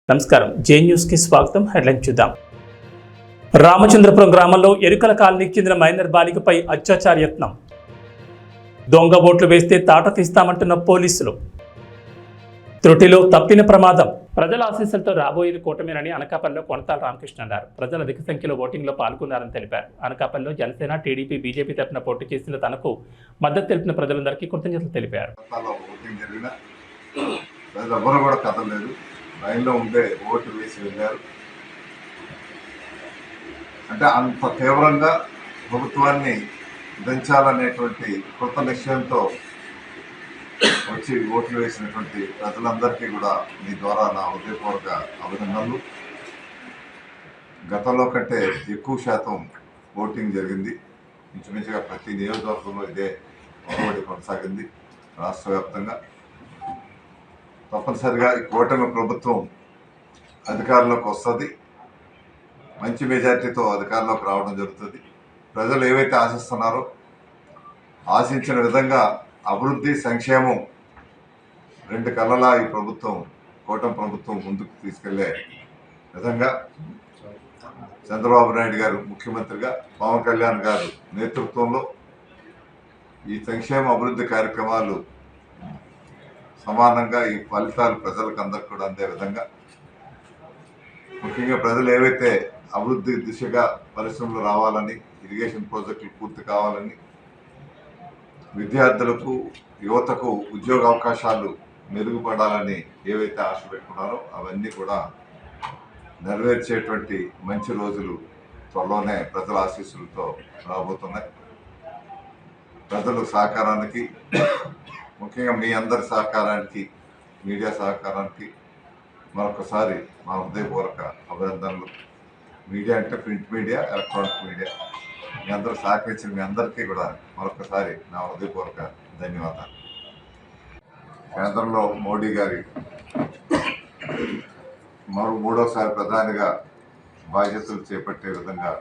నమస్కారం జే న్యూస్ కి స్వాగతం. హెడ్లైన్ చూద్దాం. రామచంద్రపురం గ్రామంలో ఎరుకల కాలనీకి చెందిన మైనర్ బాలికపై అత్యాచార యత్నం. దొంగ ఓట్లు వేస్తే తాట తీస్తామంటున్న పోలీసులు. త్రుటిలో తప్పిన ప్రమాదం. ప్రజల ఆశీస్సులతో రాబోయేది కూటమేనని అనకాపల్లిలో కొనతాల రామకృష్ణ అన్నారు. ప్రజలు అధిక సంఖ్యలో ఓటింగ్లో పాల్గొన్నారని తెలిపారు. అనకాపల్లిలో జనసేన, టీడీపీ, బీజేపీ తరఫున పోటీ చేసిన తనకు మద్దతు తెలిపిన ప్రజలందరికీ కృతజ్ఞతలు తెలిపారు. లైన్లో ఉండే ఓటు వేసి వెళ్ళారు. అంటే అంత తీవ్రంగా ప్రభుత్వాన్ని దించాలనేటువంటి కృత నిశ్చయంతో వచ్చి ఓట్లు వేసినటువంటి ప్రజలందరికీ కూడా మీ ద్వారా నా హృదయపూర్వక అభినందనలు. గతంలో కంటే ఎక్కువ శాతం ఓటింగ్ జరిగింది. ఇంచుమించుగా ప్రతి నియోజకవర్గంలో ఇదే ఒరవడి కొనసాగింది. రాష్ట్ర వ్యాప్తంగా తప్పనిసరిగా ఈ కూటమి ప్రభుత్వం అధికారంలోకి వస్తుంది. మంచి మెజార్టీతో అధికారంలోకి రావడం జరుగుతుంది. ప్రజలు ఏవైతే ఆశిస్తున్నారో ఆశించిన విధంగా అభివృద్ధి, సంక్షేమం రెండు కళ్ళలా ఈ ప్రభుత్వం, కూటమి ప్రభుత్వం ముందుకు తీసుకెళ్లే విధంగా చంద్రబాబు నాయుడు గారు ముఖ్యమంత్రిగా, పవన్ కళ్యాణ్ గారు నేతృత్వంలో ఈ సంక్షేమ అభివృద్ధి కార్యక్రమాలు సమానంగా ఈ ఫలితాలు ప్రజలకు అందరికి కూడా అందే విధంగా, ముఖ్యంగా ప్రజలు ఏవైతే అభివృద్ధి దిశగా పరిశ్రమలు రావాలని, ఇరిగేషన్ ప్రాజెక్టులు పూర్తి కావాలని, విద్యార్థులకు, యువతకు ఉద్యోగ అవకాశాలు మెరుగుపడాలని ఏవైతే ఆశ పెట్టుకున్నారో అవన్నీ కూడా నెరవేర్చేటువంటి మంచి రోజులు త్వరలోనే ప్రజల ఆశీస్సులతో రాబోతున్నాయి. ప్రజల సహకారానికి, ముఖ్యంగా మీ అందరి సహకారానికి, మీడియా సహకారానికి మరొకసారి మా హృదయపూర్వక అభినందనలు. మీడియా అంటే ప్రింట్ మీడియా, ఎలక్ట్రానిక్ మీడియా, మీ అందరూ సహకరించిన మీ అందరికీ కూడా మరొకసారి నా హృదయపూర్వక ధన్యవాదాలు. కేంద్రంలో మోడీ గారి మూడోసారి ప్రధానిగా బాధ్యతలు చేపట్టే విధంగా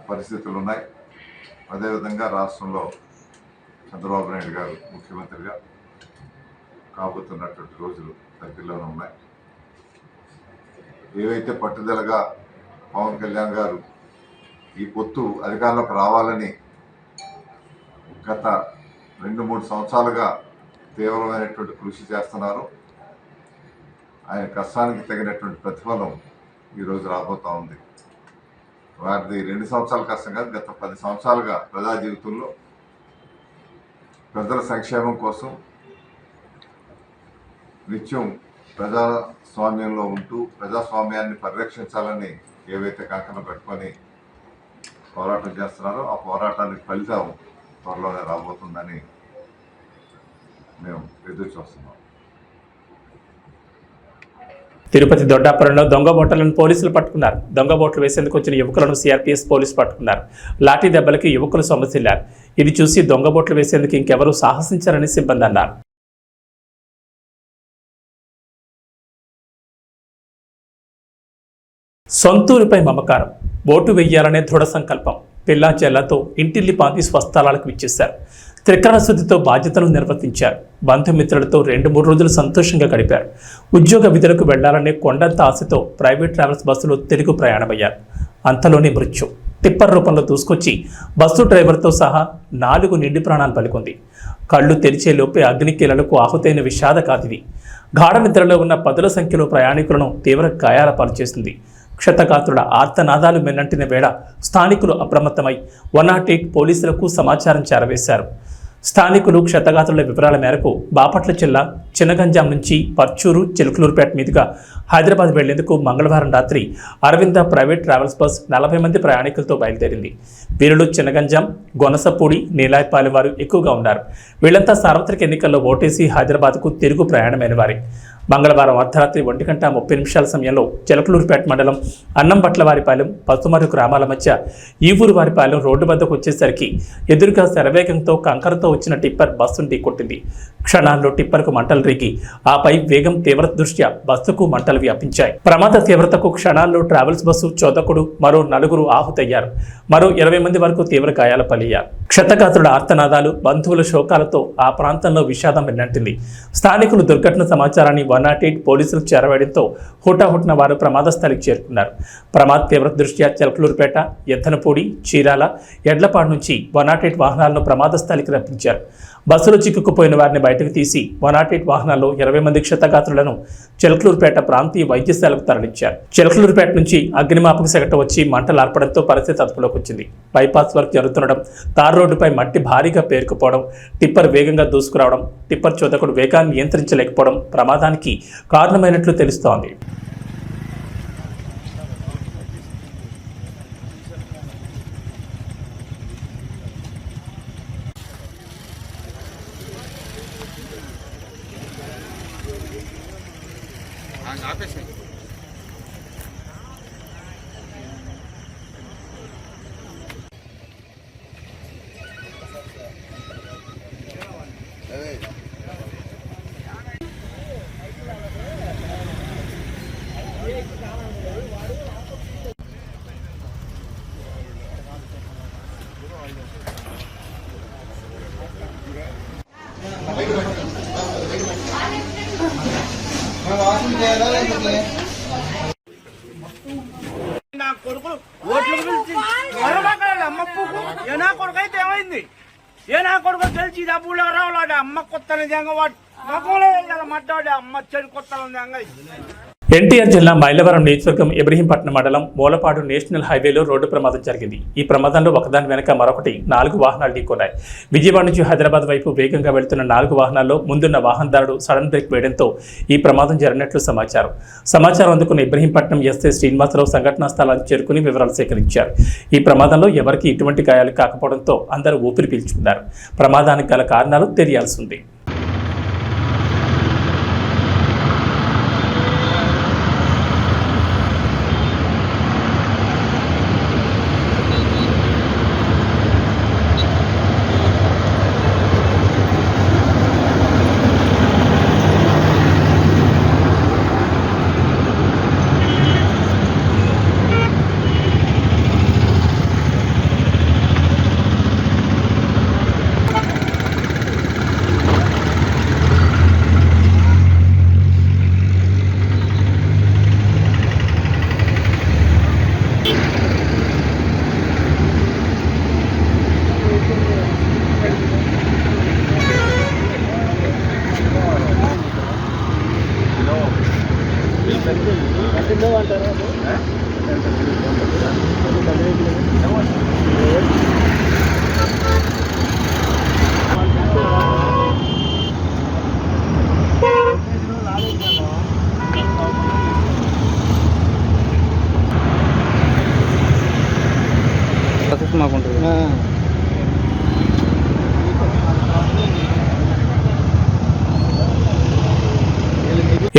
పరిస్థితులు ఉన్నాయి. అదేవిధంగా రాష్ట్రంలో చంద్రబాబు నాయుడు గారు ముఖ్యమంత్రిగా కాబోతున్నటువంటి రోజులు దగ్గరలోనే ఉన్నాయి. ఏవైతే పట్టుదలగా పవన్ కళ్యాణ్ గారు ఈ పొత్తు అధికారంలోకి రావాలని గత 2-3 సంవత్సరాలుగా తీవ్రమైనటువంటి కృషి చేస్తున్నారు, ఆయన కష్టానికి తగినటువంటి ప్రతిఫలం ఈరోజు రాబోతూ ఉంది. వారిది 2 సంవత్సరాల కష్టం కాదు, గత 10 సంవత్సరాలుగా ప్రజా జీవితంలో ప్రజల సంక్షేమం కోసం నిత్యం ప్రజాస్వామ్యంలో ఉంటూ ప్రజాస్వామ్యాన్ని పరిరక్షించాలని ఏవైతే కంకణం పెట్టుకొని పోరాటం చేస్తున్నారో ఆ పోరాటానికి ఫలితం త్వరలోనే రాబోతుందని మేము ఎదురు చూస్తున్నాం. తిరుపతి దొడ్డాపురంలో దొంగ ఓట్లను పోలీసులు పట్టుకున్నారు. దొంగ ఓట్లు వేసేందుకు వచ్చిన యువకులను సిఆర్పీఎఫ్ పోలీసులు పట్టుకున్నారు. లాఠీ దెబ్బలకి యువకులు సొమ్మసిల్లారు. ఇది చూసి దొంగ ఓట్లు వేసేందుకు ఇంకెవరూ సాహసించారని సిబ్బంది అన్నారు. సొంతూరిపై మమకారం, ఓటు వెయ్యాలనే దృఢ సంకల్పం. పిల్లా చెల్లతో ఇంటిల్లి పాతి స్వస్థలాలకు ఇచ్చేశారు. త్రికరణ శుద్ధితో బాధ్యతలు నిర్వర్తించారు. బంధుమిత్రులతో 2-3 రోజులు సంతోషంగా గడిపారు. ఉద్యోగ విధులకు వెళ్లాలనే కొండంత ఆశతో ప్రైవేట్ ట్రావెల్స్ బస్సులో తిరుగు ప్రయాణమయ్యారు. అంతలోనే మృత్యు టిప్పర్ రూపంలో దూసుకొచ్చి బస్సు డ్రైవర్తో సహా 4 నిండి ప్రాణాలు పలికొంది. కళ్ళు తెరిచేలోపే అగ్నికీలలకు ఆహుతైన విషాద కాదిది. గాఢ నిద్రలో ఉన్న 10ల సంఖ్యలో ప్రయాణికులను తీవ్ర గాయాల పాలు చేసింది. క్షతగాత్రుల ఆర్తనాదాలు మెన్నంటిన వేళ స్థానికులు అప్రమత్తమై 108 పోలీసులకు సమాచారం చేరవేశారు. స్థానికులు క్షతగాత్రుల వివరాల మేరకు బాపట్ల జిల్లా చినగంజాం నుంచి పర్చూరు, చిలుకలూరుపేట మీదుగా హైదరాబాద్ వెళ్లేందుకు మంగళవారం రాత్రి అరవింద ప్రైవేట్ ట్రావెల్స్ బస్ 40 మంది ప్రయాణికులతో బయలుదేరింది. వీరిలో చినగంజాం, గొనసపూడి, నీలాయపాలి వారు ఎక్కువగా ఉన్నారు. వీళ్లంతా సార్వత్రిక ఎన్నికల్లో ఓటేసి హైదరాబాద్కు తిరుగు ప్రయాణమైన వారే. మంగళవారం అర్ధరాత్రి 1:30 సమయంలో చిలకలూరుపేట మండలం అన్నంబట్లవారిపాలెం పసుమరు గ్రామాల మధ్య ఈ ఊరు వారిపాలెం రోడ్డు వద్దకు వచ్చేసరికి ఎదురుగా శరవేగంతో కంకరతో వచ్చిన టిప్పర్ బస్సును ఢీకొట్టింది. క్షణాల్లో టిప్పర్కు మంటలు రేగి ఆపై వేగం తీవ్రత దృష్ట్యా బస్సుకు మంటలు వ్యాపించాయి. ప్రమాద తీవ్రతకు క్షణాల్లో ట్రావెల్స్ బస్సు చోదకుడు మరో 4 ఆహుతయ్యారు. మరో 20 మంది వరకు తీవ్ర గాయాల పాలయ్యారు. క్షతగాత్రుల ఆర్తనాదాలు, బంధువుల శోకాలతో ఆ ప్రాంతంలో విషాదం వెల్లంటింది. స్థానికులు దుర్ఘటన సమాచారాన్ని 108 పోలీసులకు చేరవేయడంతో హుటాహుటిన వారు ప్రమాద స్థలికి చేరుకున్నారు. ప్రమాద తీవ్రత దృష్ట్యా చిలకలూరుపేట, ఎద్దనపూడి, చీరాల, ఎడ్లపాడు నుంచి 108 వాహనాలను ప్రమాద స్థలికి రప్పించారు. బస్సులో చిక్కుకుపోయిన వారిని బయటకు తీసి 108 వాహనాల్లో 20 మంది క్షతగాత్రులను చిలకలూరుపేట ప్రాంతీయ వైద్యశాలకు తరలించారు. చిలకలూరుపేట నుంచి అగ్నిమాపక శాఖ వచ్చి మంటలార్పడంతో పరిస్థితి అదుపులోకి వచ్చింది. బైపాస్ వర్క్ జరుగుతుండడం, తార్ రోడ్డుపై మట్టి భారీగా పేరుకుపోవడం, టిప్పర్ వేగంగా దూసుకురావడం, టిప్పర్ చోదకుడు వేగాన్ని నియంత్రించలేకపోవడం ప్రమాదానికి కారణమైనట్లు తెలుస్తోంది. నా కొడుకులు ఓట్లు పిలిచి అమ్మ పువ్వు ఏ నా కొడుకు అయితే ఏమైంది? ఏ నా కొడుకు తెలిసి డబ్బులు రావాడు అమ్మ కొత్త నిజంగా వాడు మగంలో మడ్డాడు అమ్మ చెడు కొత్త నిజంగా. ఎన్టీఆర్ జిల్లా మైలవరం నియోజకవర్గం ఇబ్రహీంపట్నం మండలం మూలపాడు నేషనల్ హైవేలో రోడ్డు ప్రమాదం జరిగింది. ఈ ప్రమాదంలో ఒకదాని వెనక మరొకటి 4 వాహనాలు ఢీకొన్నాయి. విజయవాడ నుంచి హైదరాబాద్ వైపు వేగంగా వెళ్తున్న 4 వాహనాల్లో ముందున్న వాహనదారుడు సడన్ బ్రేక్ వేయడంతో ఈ ప్రమాదం జరిగినట్లు సమాచారం అందుకున్న ఇబ్రహీంపట్నం ఎస్ఐ శ్రీనివాసరావు సంఘటనా స్థలానికి చేరుకుని వివరాలు సేకరించారు. ఈ ప్రమాదంలో ఎవరికి ఎటువంటి గాయాలు కాకపోవడంతో అందరూ ఊపిరి పీల్చుకున్నారు. ప్రమాదానికి గల కారణాలు తెలియాల్సి ఉంది.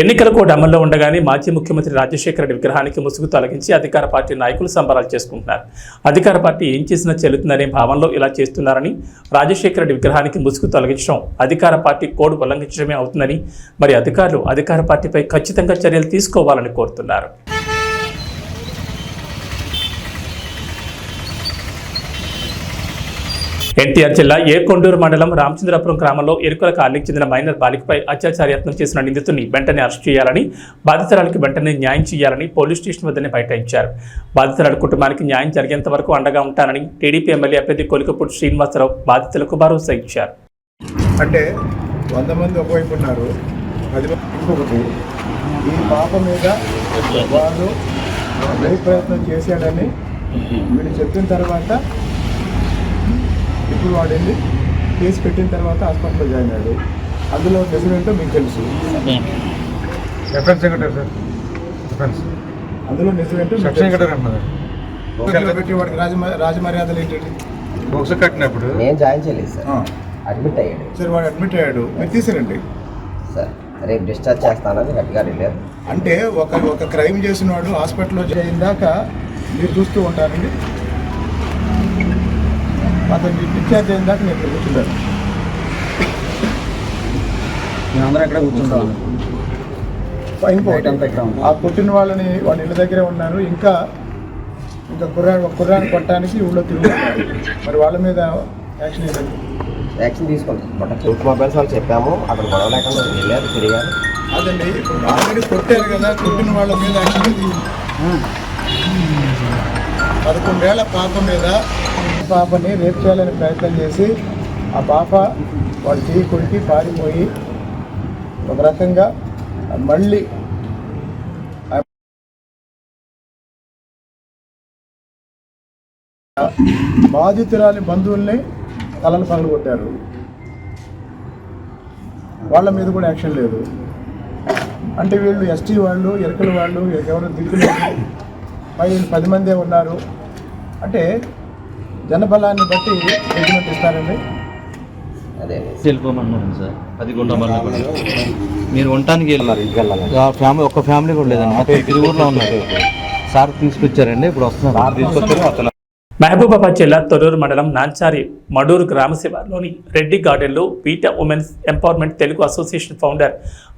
ఎన్నికల కోడ్ అమల్లో ఉండగానే మాజీ ముఖ్యమంత్రి రాజశేఖర రెడ్డి విగ్రహానికి ముసుగు తొలగించి అధికార పార్టీ నాయకులు సంబరాలు చేసుకుంటున్నారు. అధికార పార్టీ ఏం చేసినా చెల్లుతుందనే భావనలో ఇలా చేస్తున్నారని, రాజశేఖర రెడ్డి విగ్రహానికి ముసుగు తొలగించడం అధికార పార్టీ కోడ్ ఉల్లంఘించడమే అవుతుందని, మరి అధికారులు అధికార పార్టీపై ఖచ్చితంగా చర్యలు తీసుకోవాలని కోరుతున్నారు. ఎన్టీఆర్ జిల్లా ఏర్కొండూరు మండలం రామచంద్రపురం గ్రామంలో ఎరుకల కాలనీకి చెందిన మైనర్ బాలికపై అత్యాచారయత్నం చేసిన నిందితుడిని వెంటనే అరెస్ట్ చేయాలని, బాధితురాలికి వెంటనే న్యాయం చేయాలని పోలీస్ స్టేషన్ వద్దనే బైఠాయించారు. బాధితురాలి కుటుంబానికి న్యాయం జరిగేంత వరకు అండగా ఉంటానని టీడీపీ ఎమ్మెల్యే అభ్యర్థి కొలికపూడి శ్రీనివాసరావు బాధితులకు భరోసా ఇచ్చారు. అంటే 100 మంది ఒకవైపు ఉన్నారు, 10 మంది ఇంకొకటి. ఈ పాప మీద వాడు ప్రయత్నం చేశాడని వీడు చెప్పిన తర్వాత ఇప్పుడు వాడు వెళ్ళి కేసు పెట్టిన తర్వాత హాస్పిటల్లో జాయిన్ అయ్యాడు. అందులో నిజమేంటో మీకు తెలుసు. అందులో నిజమేంటో పెట్టి వాడికి రాజమర్యాదలు ఏంటండి? బొక్స్ కట్టినప్పుడు నేను జాయిన్ చేయలేదు సార్, అడ్మిట్ అయ్యాడు. సరే వాడు అడ్మిట్ అయ్యాడు, మీరు తీసారండి సార్. రేపు డిశ్చార్జ్ చేస్తానని హెడ్ గారు వెళ్ళారు. అంటే ఒక క్రైమ్ చేసిన వాడు హాస్పిటల్లో ఇందాక మీరు చూస్తూ ఉంటారండి. అతను డిశ్చార్జ్ అయిన దాకా నేను ఇక్కడ కూర్చుంటాను. మేమందరం ఇక్కడ కూర్చుంటాం. ఆ కొట్టిన వాళ్ళ ఇళ్ళ దగ్గరే ఉన్నారు. ఇంకా కుర్రాన్ని కొట్టడానికి ఊళ్ళో తిరుగుతున్నారు. మరి వాళ్ళ మీద యాక్షన్ తీసుకుంటాం. టూత్ మొబైల్స్ వాళ్ళు చెప్పాము, అక్కడ గొడవ లేకుండా వెళ్ళారు, తిరిగారు. అదండి ఇప్పుడు ఆల్రెడీ కొట్టారు కదా, కొట్టిన వాళ్ళ మీద యాక్షన్ 11 ఏళ్ల పాపని రేప్ చేయాలని ప్రయత్నం చేసి ఆ పాప వాళ్ళ చేయి కొరికి పారిపోయి ఒక రకంగా మళ్ళీ బాధితురాలి బంధువుల్ని తలను పగలగొట్టారు. వాళ్ళ మీద కూడా యాక్షన్ లేదు. అంటే వీళ్ళు ఎస్టీ వాళ్ళు, ఎరకల వాళ్ళు, ఎవరు దిక్కులు 10 మందే ఉన్నారు. అంటే జనబలాన్ని బట్టి జడ్జిమెంట్ ఇస్తారండి. అదే వెళ్ళిపోమన్నాను సార్. 10 గుంటల మీరు ఉండటానికి వెళ్ళాలి. ఒక్క ఫ్యామిలీ కూడా లేదండి, మొత్తం ఊర్లో ఉన్నారు. సార్ తీసుకొచ్చారండి, ఇప్పుడు వస్తున్నారు. మహబూబాబాద్ జిల్లా తొర్రూరు మండలం నాంచారి మడూరు గ్రామ శివార్లోని రెడ్డి గార్డెన్లో పీటా women's empowerment Telugu association founder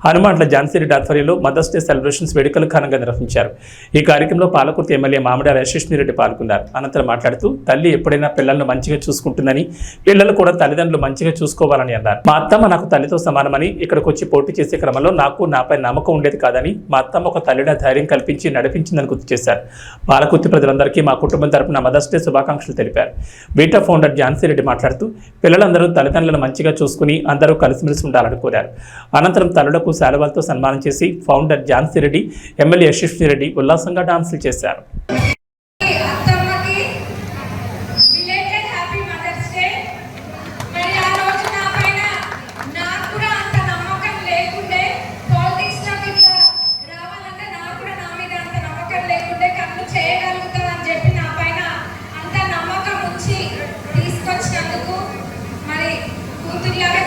Hanumanla Jhansi Reddy ఆధ్వర్యంలో మదర్స్ డే సెలబ్రేషన్స్ వేడుకలు ఘనంగా నిర్వహించారు. ఈ కార్యక్రమంలో పాలకుర్తి ఎమ్మెల్యే మామిడాల యశస్విరెడ్డి పాల్గొన్నారు. అనంతరం మాట్లాడుతూ తల్లి ఎప్పుడైనా పిల్లలను మంచిగా చూసుకుంటుందని, పిల్లలు కూడా తల్లిదండ్రులు మంచిగా చూసుకోవాలని అన్నారు. మా అత్తమ్మ నాకు తల్లితో సమానమని, ఇక్కడికి వచ్చి పోటీ చేసే క్రమంలో నాకు నాపై నమ్మకం ఉండేది కాదని, మా అత్తమ్మ ఒక తల్లిగా ధైర్యం కల్పించి నడిపించిందని గుర్తు చేశారు. పాలకుర్తి ప్రజలందరికీ మా కుటుంబం తరపున మదర్స్ డే శుభాకాంక్షలు తెలిపారు. బీటా ఫౌండర్ ఝాన్సీరెడ్డి మాట్లాడుతూ పిల్లలందరూ తల్లిదండ్రులను మంచిగా చూసుకుని అందరూ కలిసిమెలిసి ఉండాలని కోరారు. అనంతరం తల్లులకు శాలువాలతో సన్మానం చేసి ఫౌండర్ ఝాన్సీరెడ్డి, ఎమ్మెల్యే యశస్విరెడ్డి ఉల్లాసంగా డాన్సులు చేశారు.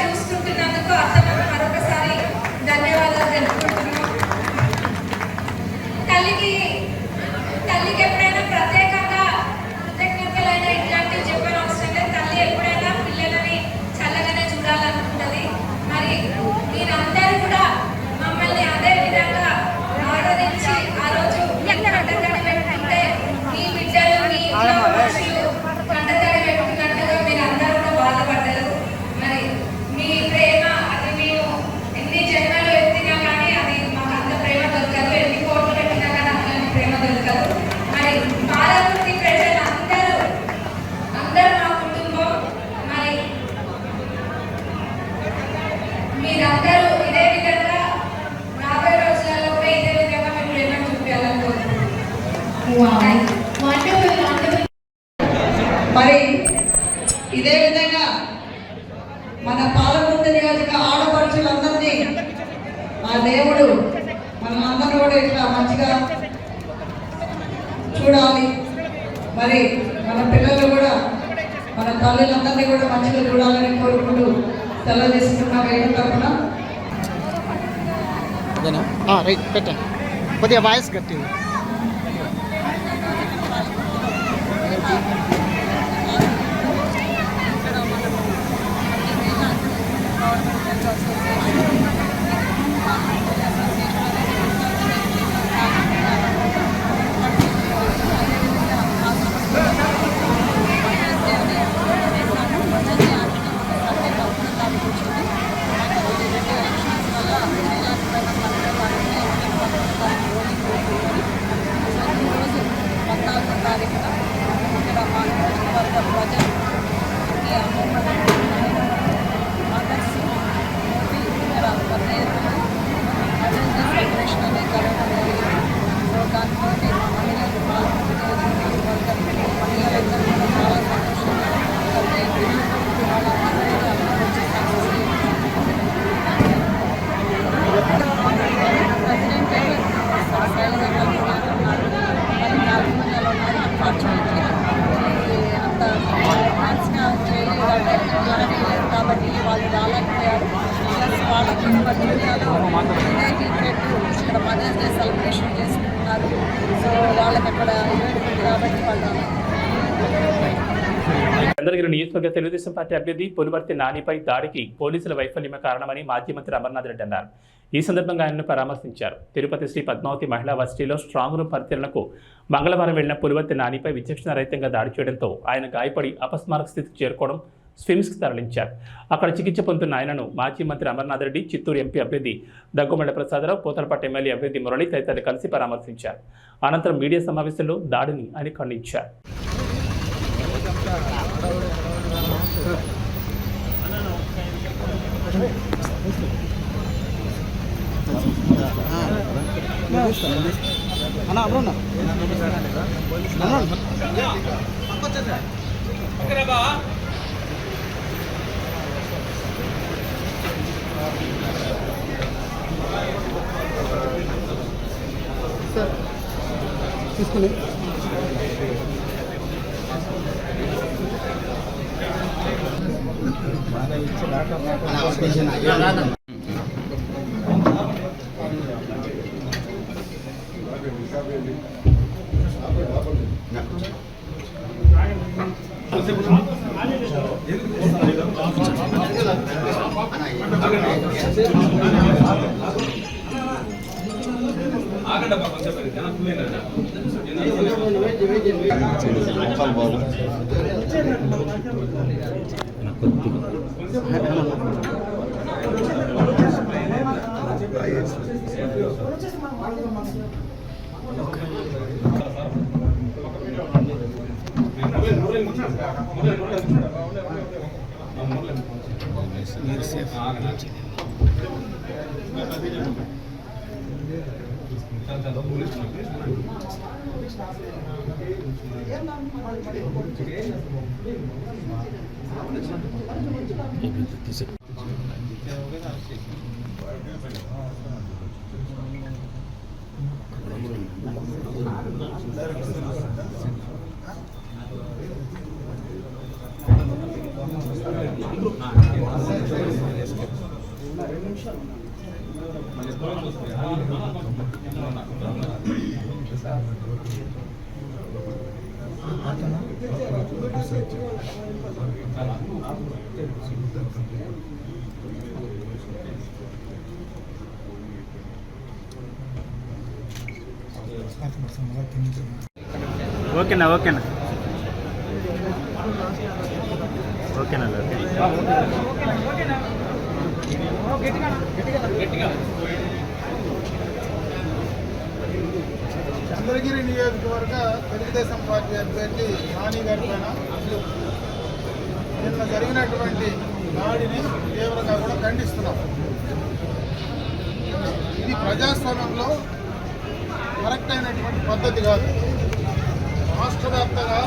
చూసుకుంటున్నందుకు అత్తమ్మకు మరొకసారి ధన్యవాదాలు తెలుపుకుంటున్నాను. తల్లికి ఎప్పుడైనా ప్రత్యేకంగా కృతజ్ఞతలైన ఇట్లాంటివి చెప్పిన అవసరం లేదు. తల్లి ఎప్పుడైనా పిల్లలని చల్లగానే చూడాలనుకుంటుంది. మరి మీరందరూ కూడా మమ్మల్ని అదే విధంగా ఆరాధించి ఆ రోజు కంటతడి పెట్టుకుంటే మీ బిడ్డలు, మీ ఇంట్లో మనుషులు కంటతడి పెట్టుకున్నట్టుగా మీరు అందరూ కూడా బాధపడ్డారు. మరి మీ ప్రేమ అది మేము ఎన్ని జన్మలు ఎత్తినా కానీ అది మాకు అంత ప్రేమ దొరకదు. ఎన్ని కోట్లు పెట్టినా కానీ అట్లాంటి ప్రేమ దొరకదు. మరి పాలకుర్తి ప్రజలు అందరూ మా కుటుంబం. మరి మీరందరూ ఇదే విధంగా రాబోయే రోజులలో కూడా ఇదే విధంగా మీ ప్రేమ చూపించాలని కోరుకుంటున్నాం. మరి ఇదే విధంగా మన పాలకుర్తి నియోజక ఆడపడుచులందరినీ ఆ దేవుడు మనందరినీ కూడా ఇట్లా మంచిగా చూడాలి. మరి మన పిల్లలు కూడా మన తల్లులందరినీ కూడా మంచిగా చూడాలని కోరుకుంటూ సెలవు తీసుకున్న వేడు తరఫున కొద్దిగా వాయిస్ కట్టింది. కాబట్టి వాళ్ళు రాలేకపోయారు. వాళ్ళకి జిల్లాలో వినాయక ఇక్కడ మదర్స్ డే సెలబ్రేషన్ చేసుకుంటున్నారు. సో వాళ్ళకి అక్కడ ఈవెంట్ ఉంది కాబట్టి వాళ్ళు చంద్రగిరి నియోజకవర్గ తెలుగుదేశం పార్టీ అభ్యర్థి పులివర్తి నానిపై దాడికి పోలీసుల వైఫల్యమే కారణమని మాజీ మంత్రి అమర్నాథ్ రెడ్డి అన్నారు. ఈ సందర్భంగా ఆయనను పరామర్శించారు. తిరుపతి శ్రీ పద్మావతి మహిళా వర్సిటీలో స్ట్రాంగ్ రూమ్ పరిశీలనకు మంగళవారం వెళ్లిన పులివర్తి నానిపై విచక్షణారహితంగా దాడి చేయడంతో ఆయన గాయపడి అపస్మారక స్థితికి చేరుకోవడం స్విమ్స్కి తరలించారు. అక్కడ చికిత్స పొందుతున్న ఆయనను మాజీ మంత్రి అమర్నాథ్ రెడ్డి, చిత్తూరు ఎంపీ అభ్యర్థి దగ్గుమల్ల ప్రసాదరావు, పోతలపట్టు ఎమ్మెల్యే అభ్యర్థి మురళి తదితరులు కలిసి పరామర్శించారు. అనంతరం మీడియా సమావేశంలో దాడిని ఆయన ఖండించారు. తీసుకుని ఓకేనా ఓకేనా ఓకేనా చంద్రగిరి నియోజకవర్గ తెలుగుదేశం పార్టీ అభ్యర్థి నాని గారి పైన నిన్న జరిగినటువంటి దాడిని తీవ్రంగా కూడా ఖండిస్తున్నాం. ఇది ప్రజాస్వామ్యంలో కరెక్ట్ అయినటువంటి పద్ధతి కాదు. రాష్ట్ర వ్యాప్తంగా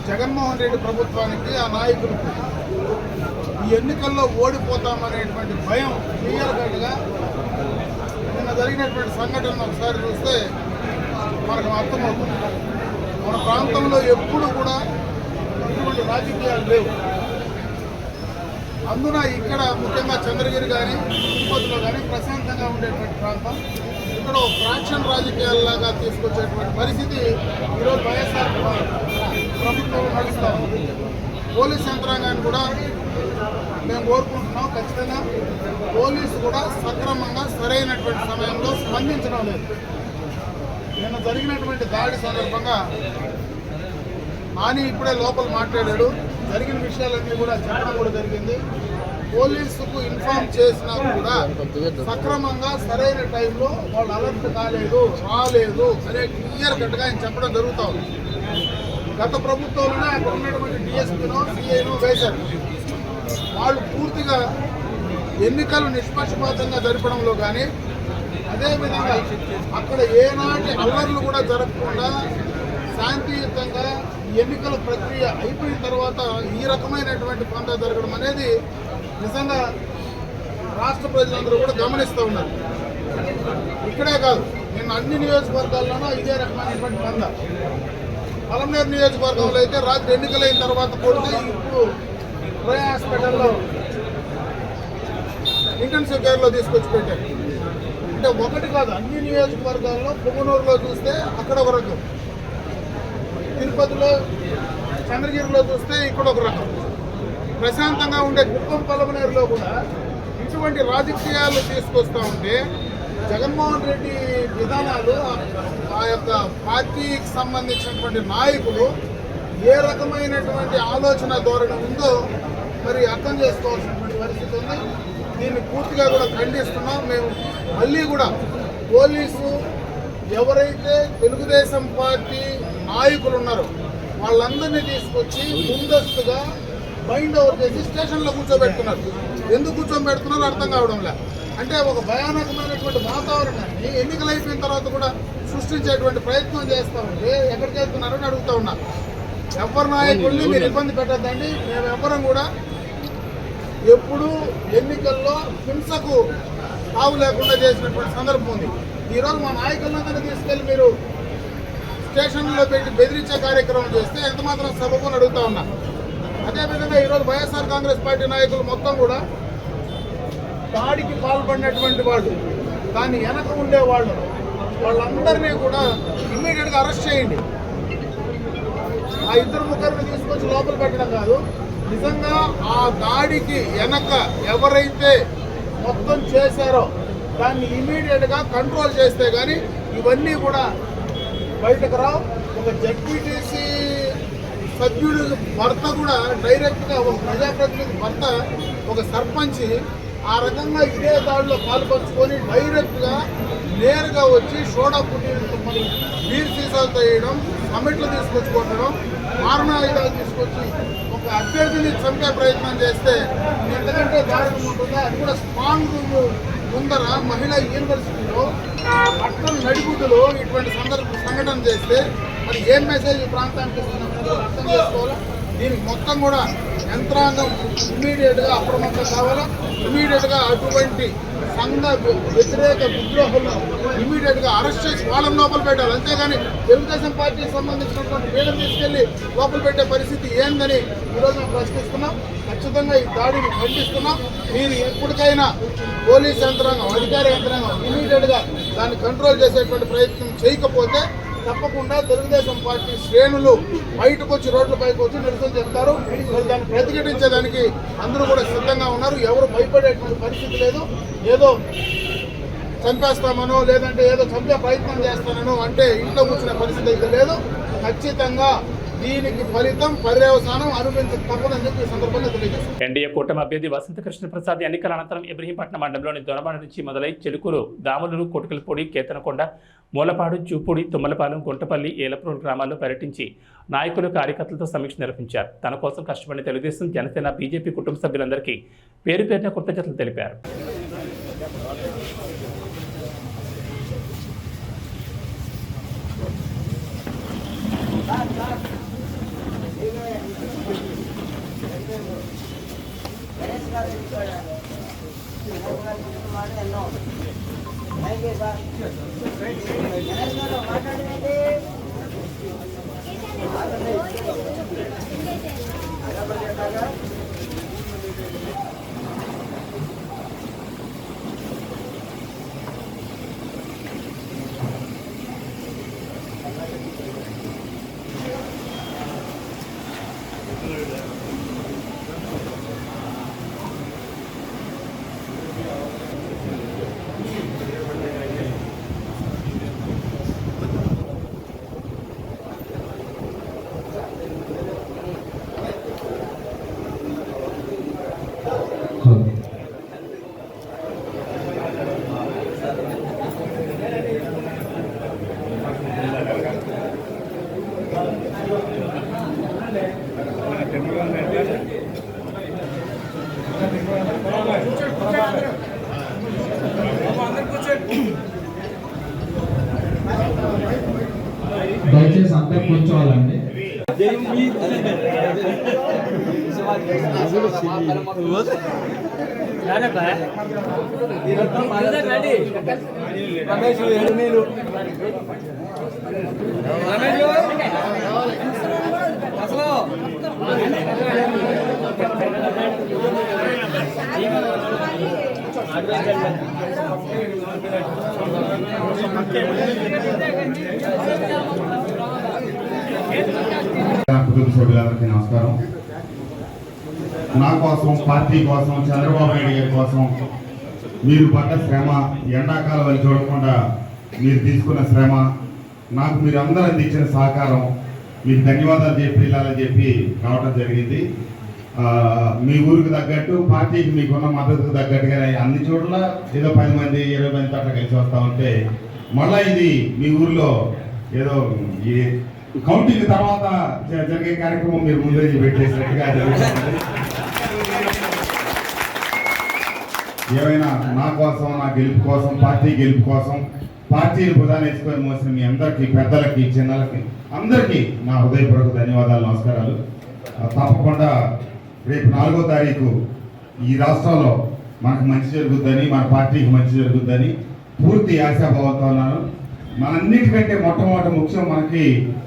జగన్మోహన్ రెడ్డి ప్రభుత్వానికి, ఆ నాయకులకు ఈ ఎన్నికల్లో ఓడిపోతామనేటువంటి భయం క్లియర్ కట్గా నిన్న జరిగినటువంటి సంఘటనను ఒకసారి చూస్తే మనకు అర్థమవుతుంది. మన ప్రాంతంలో ఎప్పుడు కూడా ఇటువంటి రాజకీయాలు లేవు. అందున ఇక్కడ ముఖ్యంగా చంద్రగిరి కానీ తిరుపతిలో కానీ ప్రశాంతంగా ఉండేటువంటి ప్రాంతం. ఇక్కడ ఫ్రాక్షన్ రాజకీయాలలాగా తీసుకొచ్చేటువంటి పరిస్థితి ఈరోజు వైఎస్ఆర్ ప్రభుత్వం నడుస్తాము. పోలీస్ యంత్రాంగాన్ని కూడా మేము కోరుకుంటున్నాం. ఖచ్చితంగా పోలీసు కూడా సక్రమంగా సరైనటువంటి సమయంలో స్పందించడం లేదు. నిన్న జరిగినటువంటి దాడి సందర్భంగా నాని ఇప్పుడే లోపల మాట్లాడాడు. జరిగిన విషయాలన్నీ కూడా చెప్పడం కూడా జరిగింది. పోలీసుకు ఇన్ఫార్మ్ చేసినా కూడా సక్రమంగా సరైన టైంలో వాళ్ళు అలర్ట్ కాలేదు, రాలేదు అనే క్లియర్ కట్గా ఆయన చెప్పడం జరుగుతూ ఉంది. గత ప్రభుత్వంలోనే అక్కడ ఉన్నటువంటి డిఎస్పీనో సిఐనో వేశారు. వాళ్ళు పూర్తిగా ఎన్నికలు నిష్పక్షపాతంగా జరపడంలో కానీ, అదేవిధంగా అక్కడ ఏనాటి అల్లర్లు కూడా జరగకుండా శాంతియుతంగా ఎన్నికల ప్రక్రియ అయిపోయిన తర్వాత ఈ రకమైనటువంటి పంట జరగడం అనేది నిజంగా రాష్ట్ర ప్రజలందరూ కూడా గమనిస్తూ ఉన్నారు. ఇక్కడే కాదు, నిన్న అన్ని నియోజకవర్గాల్లోనూ ఇదే రకమైనటువంటి పంట. పలమనేరు నియోజకవర్గంలో అయితే రాత్రి ఎన్నికలైన తర్వాత కొడితే ఇప్పుడు రోయ్ హాస్పిటల్లో ఇంటెన్సివ్ కేర్లో తీసుకొచ్చి పెట్టారు. అంటే ఒకటి కాదు, అన్ని నియోజకవర్గాల్లో పొంగనూరులో చూస్తే అక్కడ ఒక రకం, తిరుపతిలో చంద్రగిరిలో చూస్తే ఇక్కడ ఒక రకం, ప్రశాంతంగా ఉండే కుప్పం పలమనేరులో కూడా ఇటువంటి రాజకీయాలు తీసుకొస్తూ ఉంటే జగన్మోహన్ రెడ్డి విధానాలు ఆ యొక్క పార్టీకి సంబంధించినటువంటి నాయకులు ఏ రకమైనటువంటి ఆలోచన ధోరణి ఉందో మరి అర్థం చేసుకోవాల్సినటువంటి పరిస్థితి ఉంది. దీన్ని పూర్తిగా కూడా ఖండిస్తున్నాం. మేము మళ్ళీ కూడా పోలీసు ఎవరైతే తెలుగుదేశం పార్టీ నాయకులు ఉన్నారో వాళ్ళందరినీ తీసుకొచ్చి ముందస్తుగా బైండ్ ఓవర్ చేసి స్టేషన్లో కూర్చోబెడుతున్నారు. ఎందుకు కూర్చోబెడుతున్నారో అర్థం కావడం లేదు. అంటే ఒక భయానకమైనటువంటి వాతావరణాన్ని ఎన్నికలు అయిపోయిన తర్వాత కూడా సృష్టించేటువంటి ప్రయత్నం చేస్తూ ఉంటే ఎక్కడికి వెళ్తున్నారని అడుగుతూ ఉన్నారు. ఎవరి నాయకుల్ని మీరు ఇబ్బంది పెట్టద్దండి. మేము ఎవరం కూడా ఎప్పుడూ ఎన్నికల్లో హింసకు తావు లేకుండా చేసినటువంటి సందర్భం ఉంది. ఈరోజు మా నాయకులందరినీ తీసుకెళ్ళి మీరు స్టేషన్లో పెట్టి బెదిరించే కార్యక్రమం చేస్తే ఎంత మాత్రం సబబుని అడుగుతూ ఉన్నా. అదేవిధంగా ఈరోజు వైఎస్ఆర్ కాంగ్రెస్ పార్టీ నాయకులు మొత్తం కూడా దాడికి పాల్పడినటువంటి వాళ్ళు, దాన్ని వెనక ఉండేవాళ్ళు, వాళ్ళందరినీ కూడా ఇమ్మీడియట్గా అరెస్ట్ చేయండి. ఆ ఇద్దరు ముగ్గురిని తీసుకొచ్చి లోపల పెట్టడం కాదు, నిజంగా ఆ దాడికి వెనక ఎవరైతే మొత్తం చేశారో దాన్ని ఇమీడియట్గా కంట్రోల్ చేస్తే కానీ ఇవన్నీ కూడా బయటకు రావు. ఒక జడ్పీటీసీ సభ్యుడు భర్త కూడా డైరెక్ట్గా ఒక ప్రజాప్రతినిధి భర్త ఒక సర్పంచ్ ఆ రకంగా ఇదే దాడిలో పాల్పంచుకొని డైరెక్ట్గా నేరుగా వచ్చి సోడా పుట్టిన బీర్ సీసాలతో వేయడం, కమిట్లు తీసుకొచ్చి కొట్టడం, మారణాయుధాలు తీసుకొచ్చి ఒక అభ్యర్థిని చంపే ప్రయత్నం చేస్తే ఎంతకంటే దారుణం ఉంటుందో. అది కూడా స్ట్రాంగ్ ముందర మహిళా యూనివర్సిటీలో పట్టణ నడిగుడ్డులో ఇటువంటి సంఘటన చేస్తే మరి ఏం మెసేజ్ ప్రాంతానికి ఇస్తున్నప్పుడు అర్థం చేసుకోవాలా. దీనికి మొత్తం కూడా యంత్రాంగం ఇమీడియట్గా అప్రమత్తం కావాలా. ఇమీడియట్గా అటువంటి సంఘ వ్యతిరేక విద్రోహులను ఇమీడియట్గా అరెస్ట్ చేసి వాళ్ళని లోపల పెట్టాలి. అంతేగాని తెలుగుదేశం పార్టీకి సంబంధించినటువంటి వీళ్ళని తీసుకెళ్లి లోపల పెట్టే పరిస్థితి ఏందని ఈరోజు మేము ప్రశ్నిస్తున్నాం. ఖచ్చితంగా ఈ దాడిని ఖండిస్తున్నాం. మీరు ఎప్పటికైనా పోలీస్ యంత్రాంగం, అధికార యంత్రాంగం ఇమీడియట్గా దాన్ని కంట్రోల్ చేసేటువంటి ప్రయత్నం చేయకపోతే తప్పకుండా తెలుగుదేశం పార్టీ శ్రేణులు బయటకు వచ్చి రోడ్లపైకి వచ్చి నిరసన చెప్తారు. మరి దాన్ని ప్రతిఘటించేదానికి అందరూ కూడా సిద్ధంగా ఉన్నారు. ఎవరు భయపడేటువంటి పరిస్థితి లేదు. ఏదో చంపేస్తామనో లేదంటే ఏదో చంపే ప్రయత్నం చేస్తానో అంటే ఇంట్లో కూర్చునే పరిస్థితి అయితే లేదు. ఖచ్చితంగా దీనికి ఫలితం పర్యవసానం అనుభవించక తప్పదని చెప్పి ఈ సందర్భంగా తెలియజేస్తాం. ఎన్డీఏ కూటమి అభ్యర్థి వసంత కృష్ణ ప్రసాద్ ఎన్నికల అనంతరం ఇబ్రహీంపట్నం మండలంలోని దొనబాడ నుంచి మొదలై చెలుకూరు, దాములూరు, కోటుకలపూడి, కేతనకొండ, మూలపాడు, చూపూడి, తుమ్మలపాలెం, గుంటపల్లి, ఏలప్రోలు గ్రామాల్లో పర్యటించి నాయకులు, కార్యకర్తలతో సమీక్ష నిర్వహించారు. తన కోసం కష్టపడిన తెలుగుదేశం, జనసేన, బీజేపీ కుటుంబ సభ్యులందరికీ పేరు పేరున కృతజ్ఞతలు తెలిపారు. దయచేసి అంతా కూర్చోవాలండి. కుటుంబ సభ్యులందరికీ నమస్కారం. నా కోసం, పార్టీ కోసం, చంద్రబాబు నాయుడు గారి కోసం మీరు పడ్డ శ్రమ, ఎండాకాలం అని చూడకుండా మీరు తీసుకున్న శ్రమ, నాకు మీరు అందరూ అందించిన సహకారం, మీకు ధన్యవాదాలు చెప్పి వెళ్ళాలని చెప్పి రావడం జరిగింది. మీ ఊరికి తగ్గట్టు, పార్టీకి మీకున్న మద్దతుకు తగ్గట్టుగా అన్ని చోట్ల ఏదో 10 మంది 20 మంది అట్లా కలిసి వస్తూ ఉంటే మళ్ళీ ఇది మీ ఊర్లో ఏదో ఈ కౌంటింగ్ తర్వాత జరిగే కార్యక్రమం మీరు ముందే పెట్టేసినట్టుగా జరుగుతుంది. ఏమైనా నా కోసం, నా గెలుపు కోసం, పార్టీ గెలుపు కోసం, పార్టీని ప్రధాన వేసుకొని మోసిన మీ అందరికీ, పెద్దలకి, చిన్నలకి అందరికీ నా హృదయపూర్వక ధన్యవాదాలు, నమస్కారాలు. తప్పకుండా రేపు 4వ తారీఖు ఈ రాష్ట్రంలో మనకు మంచి జరుగుద్దని, మన పార్టీకి మంచి జరుగుద్దని పూర్తి ఆశాభావంతో ఉన్నాను. మనంన్నిటికంటే మొట్టమొదటి ముఖ్యం మనకి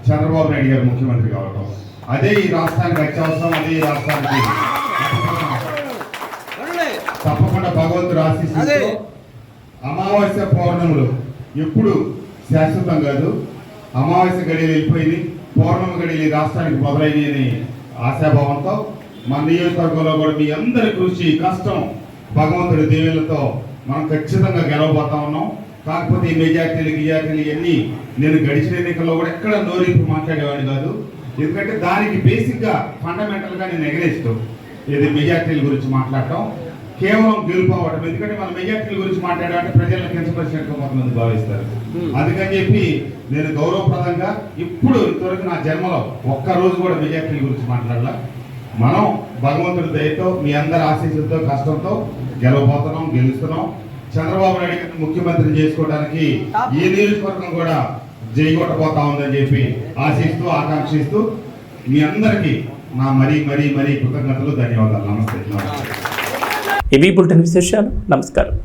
చంద్రబాబు నాయుడు గారు ముఖ్యమంత్రి కావడం. అదే ఈ రాష్ట్రానికి అత్యవసరం. అదే ఈ రాష్ట్రానికి తప్పకుండా భగవంతుడు ఆశీస్సులతో అమావాస్య పౌర్ణములు ఎప్పుడు శాశ్వతం కాదు. అమావాస్య గడియలు వెళ్ళిపోయింది, పౌర్ణమి గడియలు ఈ రాష్ట్రానికి మొదలైనవి అని ఆశాభావంతో మన నియోజకవర్గంలో కూడా మీ అందరి కృషి, కష్టం, భగవంతుడి దీవెనలతో మనం ఖచ్చితంగా గెలవబోతా ఉన్నాం. కాకపోతే ఈ మెజార్టీలు ఇవన్నీ నేను గడిచిన ఎన్నికల్లో కూడా ఎక్కడ నోరింపు మాట్లాడేవాడిని కాదు. ఎందుకంటే దానికి బేసిక్గా ఫండమెంటల్గా నేను ఎగరేస్తూ ఇది మెజార్టీల గురించి మాట్లాడటం, కేవలం గెలుపు అవ్వటం. ఎందుకంటే మన మెజార్టీల గురించి మాట్లాడాలంటే ప్రజలను కించపరిచినట్టు కొంతమంది భావిస్తారు. అందుకని చెప్పి నేను గౌరవప్రదంగా ఇప్పుడు ఇంతవరకు నా జన్మలో ఒక్కరోజు కూడా మెజార్టీల గురించి మాట్లాడాల. మనం భగవంతుడి దయతో, మీ అందరి ఆశీస్సులతో, కష్టంతో గెలవబోతున్నాం, గెలుస్తున్నాం. చంద్రబాబు నాయుడు గారిని ముఖ్యమంత్రిని చేసుకోవడానికి ఈ నియోజకవర్గం కూడా జైగొట్టబోతా ఉందని చెప్పి ఆశిస్తూ, ఆకాంక్షిస్తూ మీ అందరికీ నా మరీ కృతజ్ఞతలు, ధన్యవాదాలు. నమస్తే. ఇవి బులెటిన్ విశేషాలు. నమస్కారం.